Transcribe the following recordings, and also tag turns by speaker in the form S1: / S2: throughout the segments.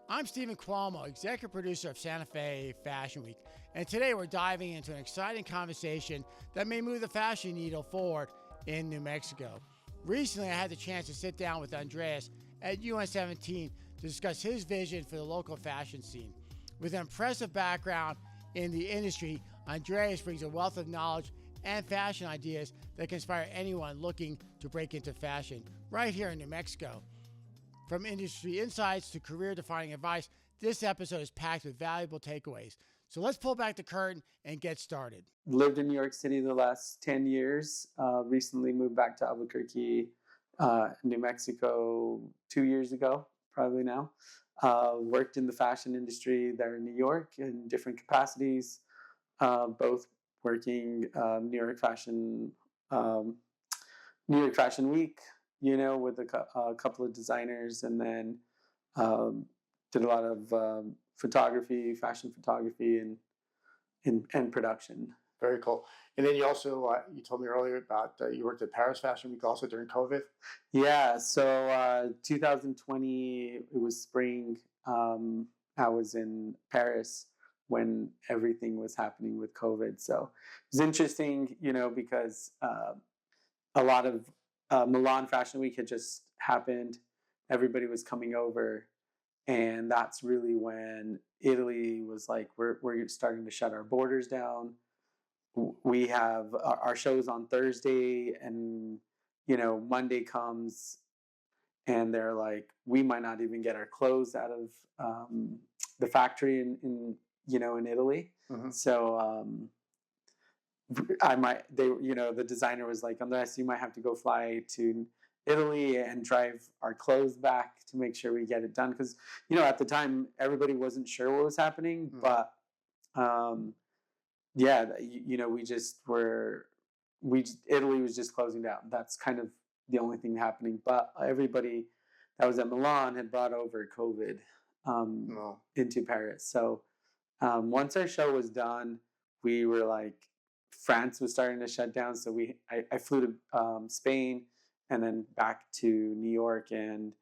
S1: I'm Stephen Cuomo, executive producer of Santa Fe Fashion Week, and today we're diving into an exciting conversation that may move the fashion needle forward in New Mexico. Recently, I had the chance to sit down with Andreas at UN17 to discuss his vision for the local fashion scene. With an impressive background in the industry, Andreas brings a wealth of knowledge and fashion ideas that can inspire anyone looking to break into fashion right here in New Mexico. From industry insights to career-defining advice, this episode is packed with valuable takeaways. So let's pull back the curtain and get started.
S2: Lived in New York City the last 10 years. Recently moved back to Albuquerque, New Mexico 2 years ago, probably now. Worked in the fashion industry there in New York in different capacities, both working um, New York Fashion Week, with a couple of designers, and then um, did a lot of photography, fashion photography, and production.
S3: Very cool. And then you also, you told me earlier about you worked at Paris Fashion Week also during COVID.
S2: Yeah, so 2020, it was spring. I was in Paris when everything was happening with COVID. So it was interesting, because a lot of Milan Fashion Week had just happened. Everybody was coming over. And that's really when Italy was like, we're starting to shut our borders down. We have our shows on Thursday, and Monday comes and they're like, we might not even get our clothes out of the factory in Italy.
S3: Mm-hmm.
S2: So the designer was like, Andreas, you might have to go fly to Italy and drive our clothes back to make sure we get it done, because at the time everybody wasn't sure what was happening. Mm-hmm. But Italy was just closing down. That's kind of the only thing happening. But everybody that was at Milan had brought over COVID into Paris. So once our show was done, we were like, France was starting to shut down. So I flew to Spain and then back to New York, and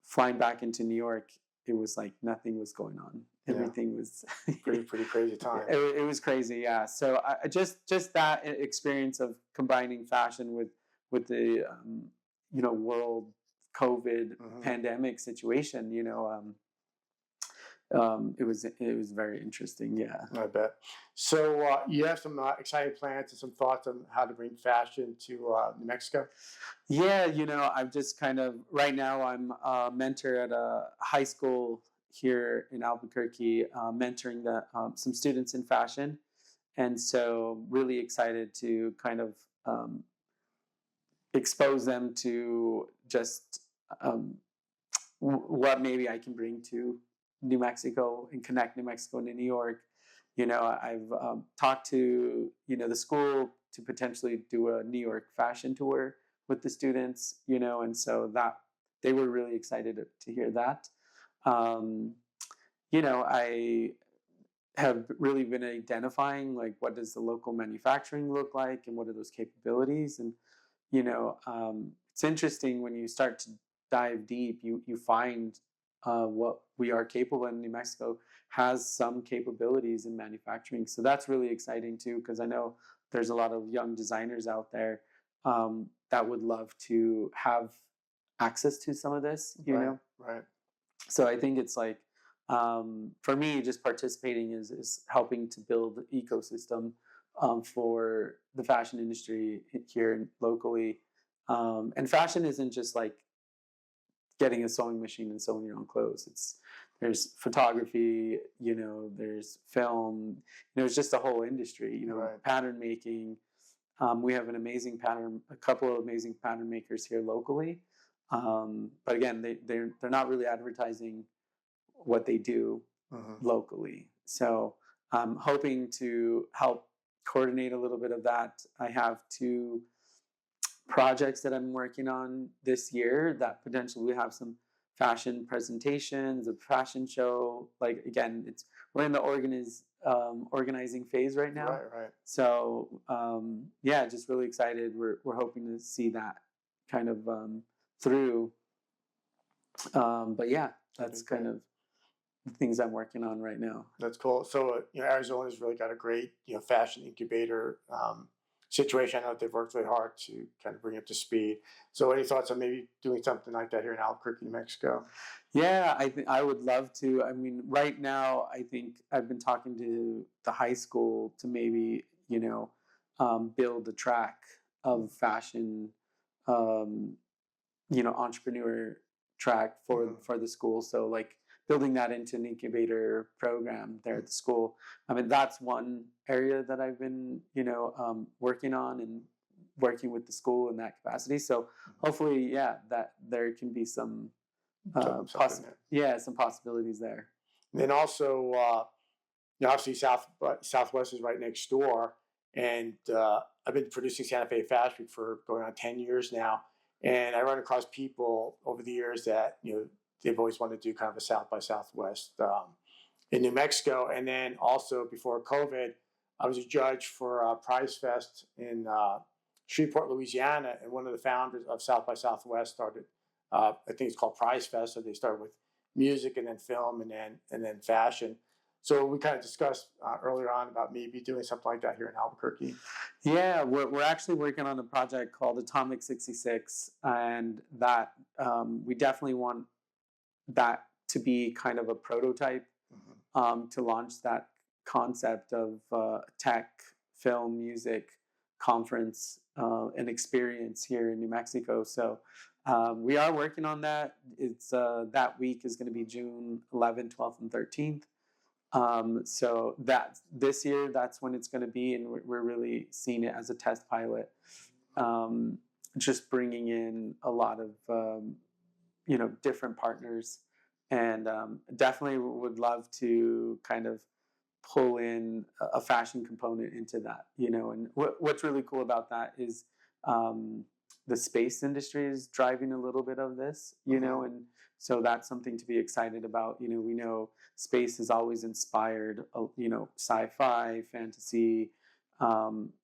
S2: flying back into New York, it was like nothing was going on. Everything was
S3: pretty crazy time.
S2: It was crazy, yeah. So I just that experience of combining fashion with the world COVID pandemic situation, it was very interesting, yeah.
S3: I bet. So you have some exciting plans and some thoughts on how to bring fashion to New Mexico?
S2: Yeah, I'm just kind of, right now I'm a mentor at a high school here in Albuquerque, mentoring some students in fashion. And so really excited to kind of expose them to just what maybe I can bring to New Mexico and connect New Mexico and New York. I've talked to, the school to potentially do a New York fashion tour with the students, and so that they were really excited to hear that. I have really been identifying, like, what does the local manufacturing look like and what are those capabilities? And, it's interesting when you start to dive deep, you find what we are capable in. New Mexico has some capabilities in manufacturing. So that's really exciting too, because I know there's a lot of young designers out there that would love to have access to some of this,
S3: Right.
S2: So I think it's like, for me, just participating is helping to build the ecosystem for the fashion industry here locally. And fashion isn't just like getting a sewing machine and sewing your own clothes. There's photography, there's film, it's just a whole industry,
S3: right.
S2: Pattern making. We have a couple of amazing pattern makers here locally. But again, they're not really advertising what they do locally. So I'm hoping to help coordinate a little bit of that. I have 2 projects that I'm working on this year that potentially will have some fashion presentations, a fashion show. Like, again, we're in the organizing phase right now.
S3: Right.
S2: So just really excited. We're hoping to see that kind of through. But yeah, that's kind of things I'm working on right now.
S3: That's cool. So, Arizona's really got a great, fashion incubator situation. I know they've worked really hard to kind of bring it up to speed. So, any thoughts on maybe doing something like that here in Albuquerque, New Mexico?
S2: Yeah, I think I would love to. I mean, right now, I think I've been talking to the high school to maybe, build a track of fashion, um, entrepreneur track for the school. So like building that into an incubator program there at the school. I mean, that's one area that I've been, working on and working with the school in that capacity. So hopefully, yeah, that there can be some, some possibilities there.
S3: And then also, obviously Southwest is right next door, and I've been producing Santa Fe Fashion Week for going on 10 years now, and I run across people over the years that they've always wanted to do kind of a South by Southwest in New Mexico, and then also before COVID, I was a judge for Prize Fest in Shreveport, Louisiana, and one of the founders of South by Southwest started. I think it's called Prize Fest, so they started with music and then film and then fashion. So we kind of discussed earlier on about maybe doing something like that here in Albuquerque.
S2: Yeah, we're actually working on a project called Atomic 66, and that we definitely want that to be kind of a prototype to launch that concept of tech, film, music, conference, and experience here in New Mexico. So we are working on that. It's that week is going to be June 11th, 12th, and 13th. So that this year, that's when it's going to be, and we're really seeing it as a test pilot. Just bringing in a lot of different partners, and definitely would love to kind of pull in a fashion component into that. And what's really cool about that is the space industry is driving a little bit of this, and so that's something to be excited about. We know space has always inspired, sci-fi, fantasy,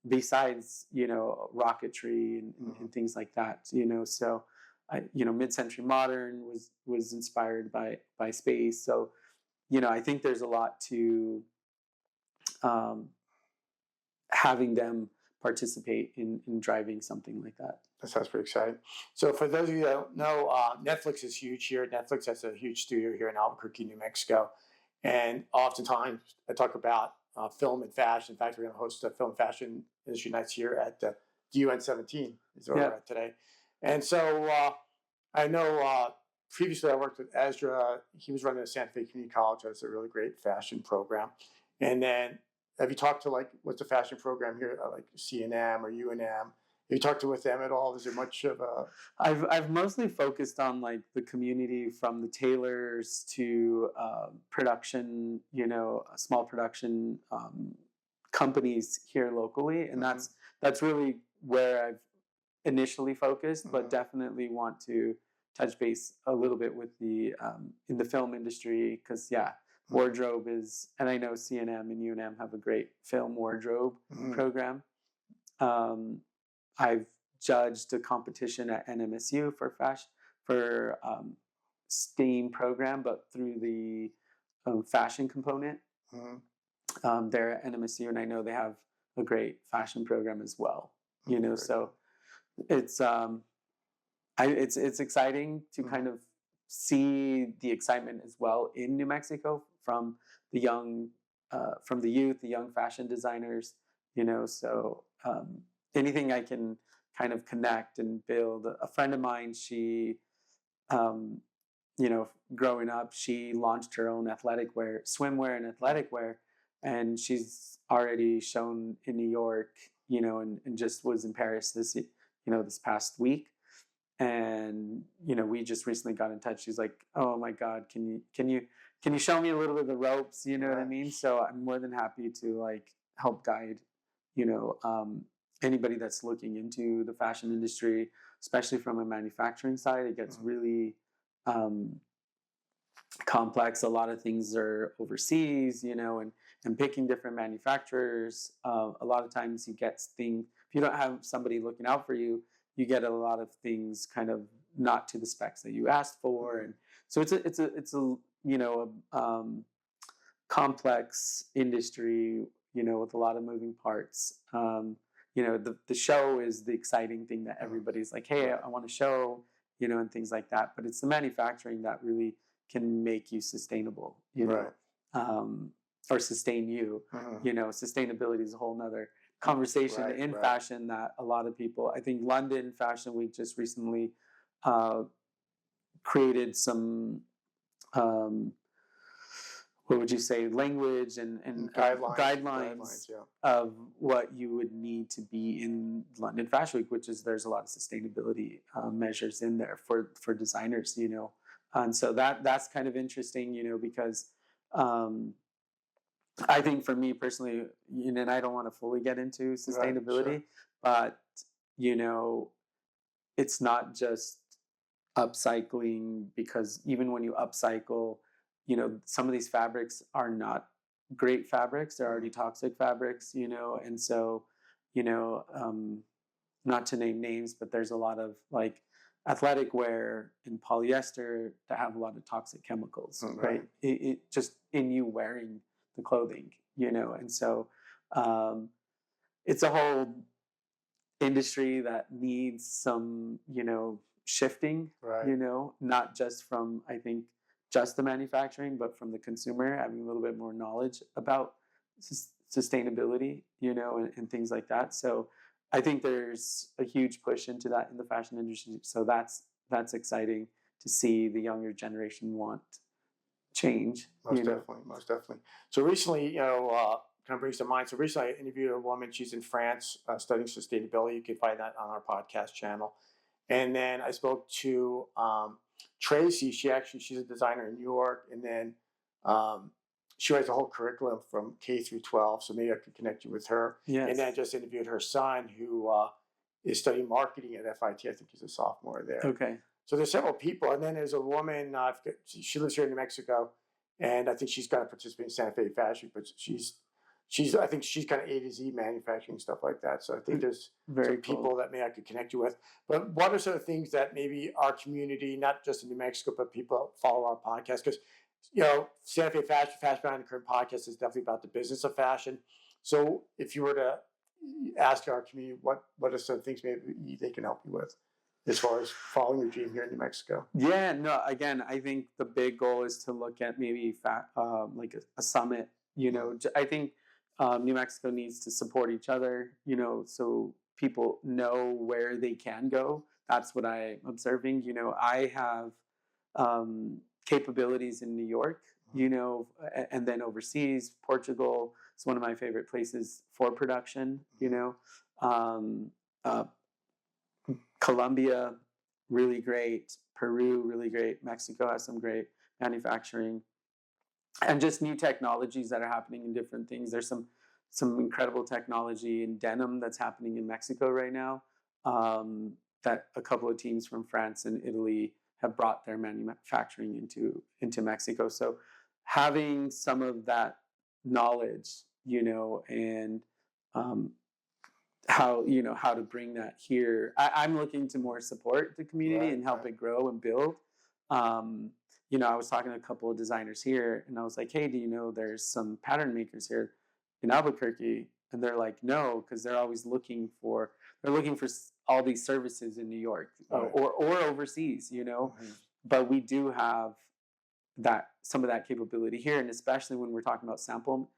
S2: besides, rocketry and things like that, so, mid-century modern was inspired by space. So, I think there's a lot to having them participate in driving something like that.
S3: That sounds pretty exciting. So for those of you that don't know, Netflix is huge here. Netflix has a huge studio here in Albuquerque, New Mexico. And oftentimes I talk about film and fashion. In fact, we're going to host a film fashion industry nights here at the UN 17 is where we're at today. And so I know previously I worked with Ezra. He was running a Santa Fe Community College. That's a really great fashion program. And then have you talked to what's the fashion program here, like CNM or UNM? Have you talked with them at all? Is there much of a?
S2: I've mostly focused on the community, from the tailors to production, small production companies here locally, and that's really where I've initially focused, but definitely want to touch base a little bit with the in the film industry, because wardrobe is, and I know CNM and UNM have a great film wardrobe program. I've judged a competition at NMSU for STEAM program, but through the fashion component. They're at NMSU, and I know they have a great fashion program as well. So it's it's exciting to kind of see the excitement as well in New Mexico from the young, from the youth, the young fashion designers. So anything I can kind of connect and build. A friend of mine, she, growing up, she launched her own athletic wear, swimwear and athletic wear, and she's already shown in New York, and just was in Paris this past week. And we just recently got in touch. She's like, "Oh my God, can you show me a little bit of the ropes?" You know what I mean? So I'm more than happy to help guide, anybody that's looking into the fashion industry, especially from a manufacturing side. It gets really complex. A lot of things are overseas, and picking different manufacturers. A lot of times you get things, if you don't have somebody looking out for you, you get a lot of things kind of not to the specs that you asked for. And so it's a complex industry, with a lot of moving parts. The show is the exciting thing that everybody's like, hey, I want to show, and things like that. But it's the manufacturing that really can make you sustainable, or sustain you. Sustainability is a whole nother conversation in fashion that a lot of people, I think London Fashion Week just recently created some, what would you say, language and guidelines of what you would need to be in London Fashion Week, which is there's a lot of sustainability measures in there for designers, and so that's kind of interesting, because I think for me personally, and I don't want to fully get into sustainability, but it's not just upcycling, because even when you upcycle, some of these fabrics are not great fabrics. They're already toxic fabrics, and so, not to name names, but there's a lot of like athletic wear and polyester that have a lot of toxic chemicals, right? It just in you wearing the clothing, and so it's a whole industry that needs some, shifting, not just from, I think, just the manufacturing, but from the consumer having a little bit more knowledge about sustainability, and things like that. So I think there's a huge push into that in the fashion industry. So that's exciting to see the younger generation want change.
S3: Most definitely. So recently, kind of brings to mind. So recently, I interviewed a woman. She's in France studying sustainability. You can find that on our podcast channel. And then I spoke to Tracy. She's a designer in New York, and then she writes a whole curriculum from K through 12. So maybe I could connect you with her.
S2: Yes.
S3: And then I just interviewed her son, who is studying marketing at FIT. I think he's a sophomore there.
S2: Okay.
S3: So there's several people, and then there's a woman. She lives here in New Mexico, and I think she's going to participate in Santa Fe Fashion Week. But I think she's kind of A to Z manufacturing, stuff like that. So I think there's some people that maybe I could connect you with. But what are some of the things that maybe our community, not just in New Mexico, but people follow our podcast? Because, Santa Fe Fashion Behind the Curtain podcast is definitely about the business of fashion. So if you were to ask our community, what are some things maybe they can help you with as far as following your dream here in New Mexico?
S2: Yeah, no, again, I think the big goal is to look at maybe like a summit. I think New Mexico needs to support each other, so people know where they can go. That's what I'm observing. I have capabilities in New York, and then overseas. Portugal is one of my favorite places for production, Colombia, really great. Peru, really great. Mexico has some great manufacturing. And just new technologies that are happening in different things. There's some incredible technology in denim that's happening in Mexico right now, that a couple of teams from France and Italy have brought their manufacturing into Mexico. So having some of that knowledge, and how to bring that here. I'm looking to more support the community and help it grow and build. I was talking to a couple of designers here, and I was like, hey, do you know there's some pattern makers here in Albuquerque? And they're like, no, because they're always looking for all these services in New York, or overseas, But we do have some of that capability here, and especially when we're talking about sample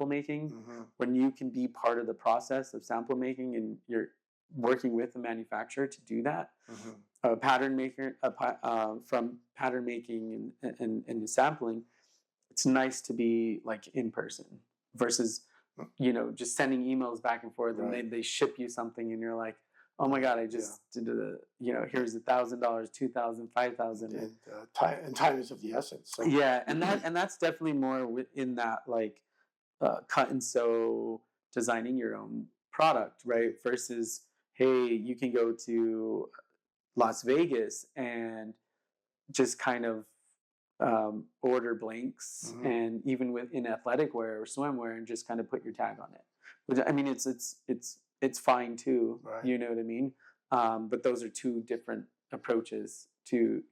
S2: making, when you can be part of the process of sample making and you're working with the manufacturer to do that. A pattern maker from pattern making and sampling, it's nice to be like in person versus just sending emails back and forth, and they ship you something and you're like, oh my God, I just did here's $1,000, $2,000, $5,000.
S3: And time is of the essence. So.
S2: Yeah, and that's definitely more within that like cut and sew, designing your own product, right? Versus, hey, you can go to Las Vegas and just kind of order blanks, and even in athletic wear or swimwear, and just kind of put your tag on it. Which, I mean, it's fine too.
S3: Right.
S2: You know what I mean? But those are two different approaches to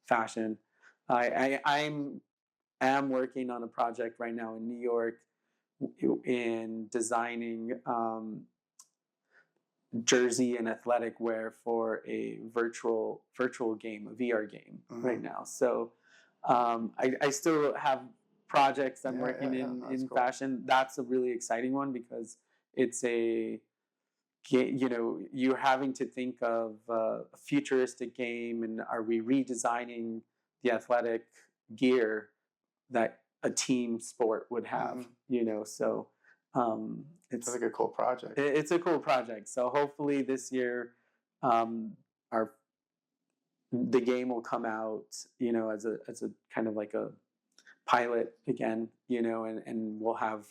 S2: fashion. I'm am working on a project right now in New York in designing jersey and athletic wear for a virtual game, a VR game right now. So I still have projects I'm working in
S3: Cool.
S2: fashion. That's a really exciting one because it's you're having to think of a futuristic game, and are we redesigning the athletic gear that a team sport would have? So it's
S3: like a cool project.
S2: It's a cool project. So hopefully this year, our the game will come out, as a kind of like a pilot again, and we'll have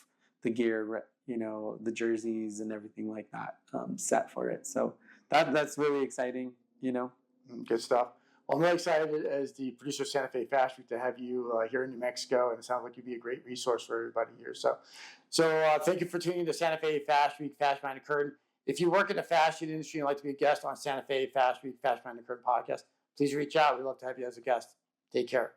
S2: the gear, the jerseys and everything like that set for it. So that's really exciting.
S3: Good stuff. Well, I'm really excited as the producer of Santa Fe Fashion Week to have you here in New Mexico, and it sounds like you'd be a great resource for everybody here. So thank you for tuning in to Santa Fe Fashion Week, Fashion Behind the Curtain. If you work in the fashion industry and like to be a guest on Santa Fe Fashion Week, Fashion Behind the Curtain podcast, please reach out. We'd love to have you as a guest. Take care.